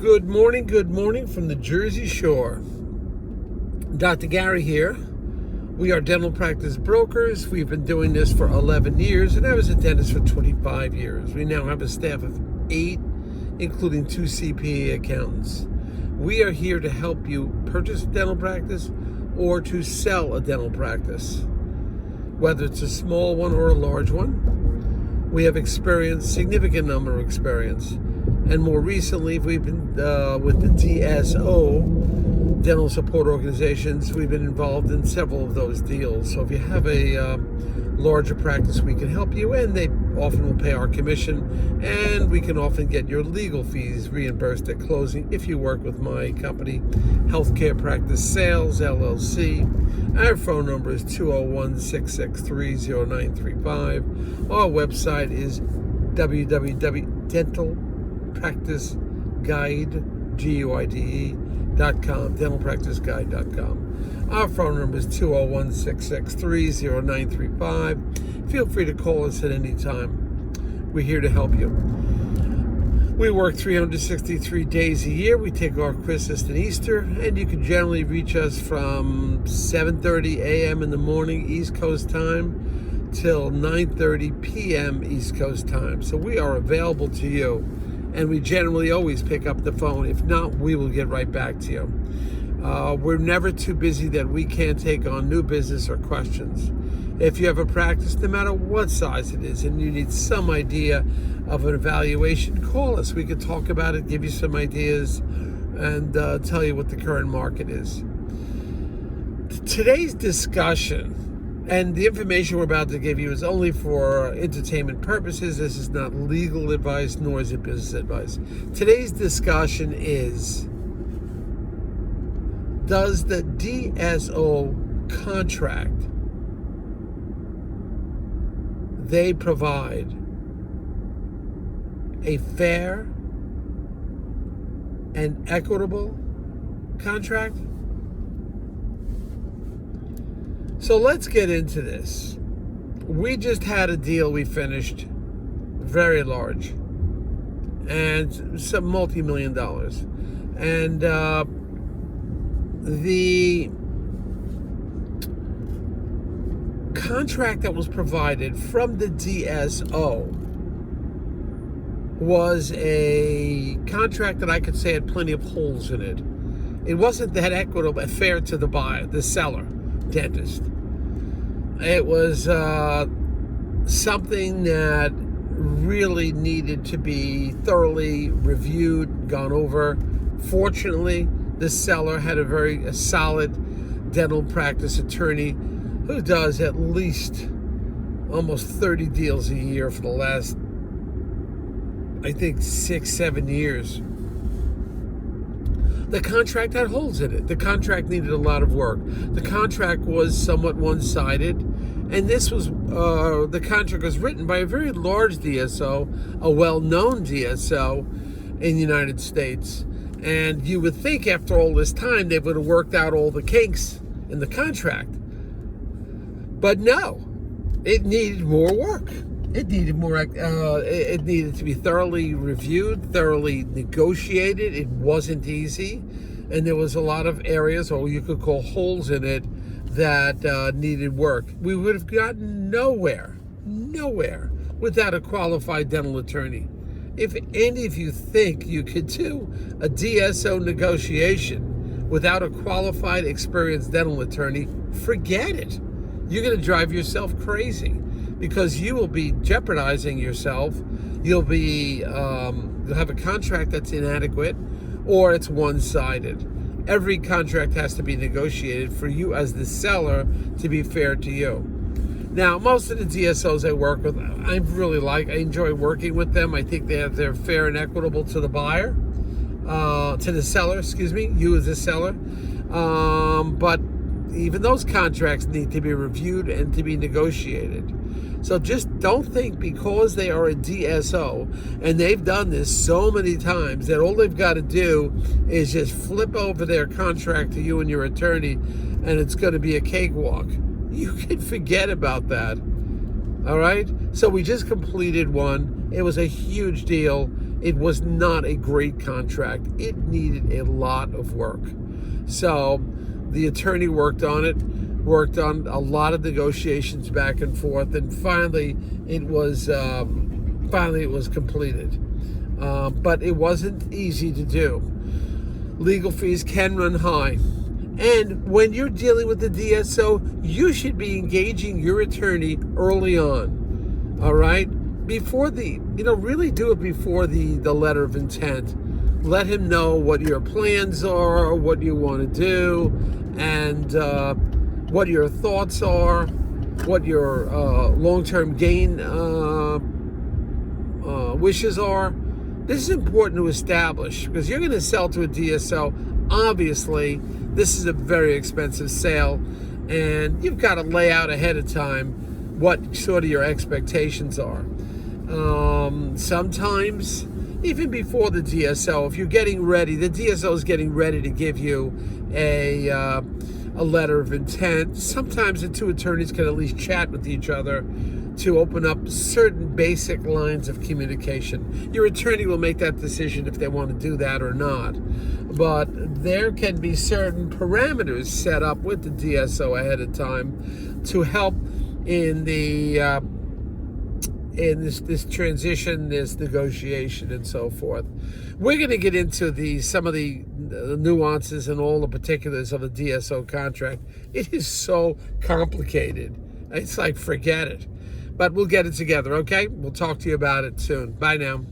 Good morning from the Jersey Shore. Dr. Gary here. We are dental practice brokers. We've been doing this for 11 years, and I was a dentist for 25 years. We now have a staff of 8, including 2 CPA accountants. We are here to help you purchase a dental practice or to sell a dental practice, whether it's a small one or a large one. We have significant number of experience. And more recently, we've been with the DSO, dental support organizations. We've been involved in several of those deals. So if you have a larger practice, we can help you, and they often will pay our commission, and we can often get your legal fees reimbursed at closing if you work with my company, Healthcare Practice Sales LLC. Our phone number is 201-663-0935. Our website is www.dentalpracticeguide.com, dentalpracticeguide.com. Our phone number is 201-663-0935. Feel free to call us at any time. We're here to help you. We work 363 days a year. We take off Christmas and Easter, and you can generally reach us from 7:30 a.m. in the morning East Coast time till 9:30 p.m. East Coast time. So we are available to you, and we generally always pick up the phone. If not, we will get right back to you. We're never too busy that we can't take on new business or questions. If you have a practice, no matter what size it is, and you need some idea of an evaluation, call us. We can talk about it, give you some ideas, and tell you what the current market is. Today's discussion, and the information we're about to give you, is only for entertainment purposes. This is not legal advice, nor is it business advice. Today's discussion is, does the DSO contract they provide a fair and equitable contract? So let's get into this. We just had a deal we finished, very large, and some multi-million dollars. And the contract that was provided from the DSO was a contract that I could say had plenty of holes in it. It wasn't that equitable, fair to the buyer, the seller, dentist. It was something that really needed to be thoroughly reviewed, gone over. Fortunately, the seller had a very solid dental practice attorney who does at least almost 30 deals a year for the last, I think, 6-7 years. The contract had holes in it. The contract needed a lot of work. The contract was somewhat one-sided, and this was the contract was written by a very large DSO, a well-known DSO in the United States. And you would think after all this time they would have worked out all the kinks in the contract. But no, it needed more work. It needed more. It needed to be thoroughly reviewed, thoroughly negotiated. It wasn't easy, and there was a lot of areas, or you could call holes in it, that needed work. We would have gotten nowhere without a qualified dental attorney. If any of you think you could do a DSO negotiation without a qualified, experienced dental attorney, forget it. You're going to drive yourself crazy, because you will be jeopardizing yourself. You'll have a contract that's inadequate, or it's one-sided. Every contract has to be negotiated for you as the seller to be fair to you. Now, most of the DSOs I work with, I enjoy working with them. I think they're fair and equitable to the buyer, to the seller, you as a seller. But even those contracts need to be reviewed and to be negotiated. So just don't think because they are a DSO and they've done this so many times that all they've got to do is just flip over their contract to you and your attorney and it's going to be a cakewalk. You can forget about that. All right. So we just completed one. It was a huge deal. It was not a great contract. It needed a lot of work. So the attorney worked on it, worked on a lot of negotiations back and forth, and finally it was completed. But it wasn't easy to do. Legal fees can run high. And when you're dealing with the DSO, you should be engaging your attorney early on. All right? Before really do it before the letter of intent. Let him know what your plans are, what you want to do, and what your thoughts are, what your long-term gain wishes are. This is important to establish because you're going to sell to a DSO. Obviously, this is a very expensive sale, and you've got to lay out ahead of time what sort of your expectations are. Sometimes, even before the DSO, if you're getting ready, the DSO is getting ready to give you a letter of intent. Sometimes the two attorneys can at least chat with each other to open up certain basic lines of communication. Your attorney will make that decision if they want to do that or not. But there can be certain parameters set up with the DSO ahead of time to help in the in this transition, this negotiation, and so forth. We're going to get into some of the nuances and all the particulars of a DSO contract. It is so complicated. It's like, forget it. But we'll get it together, okay? We'll talk to you about it soon. Bye now.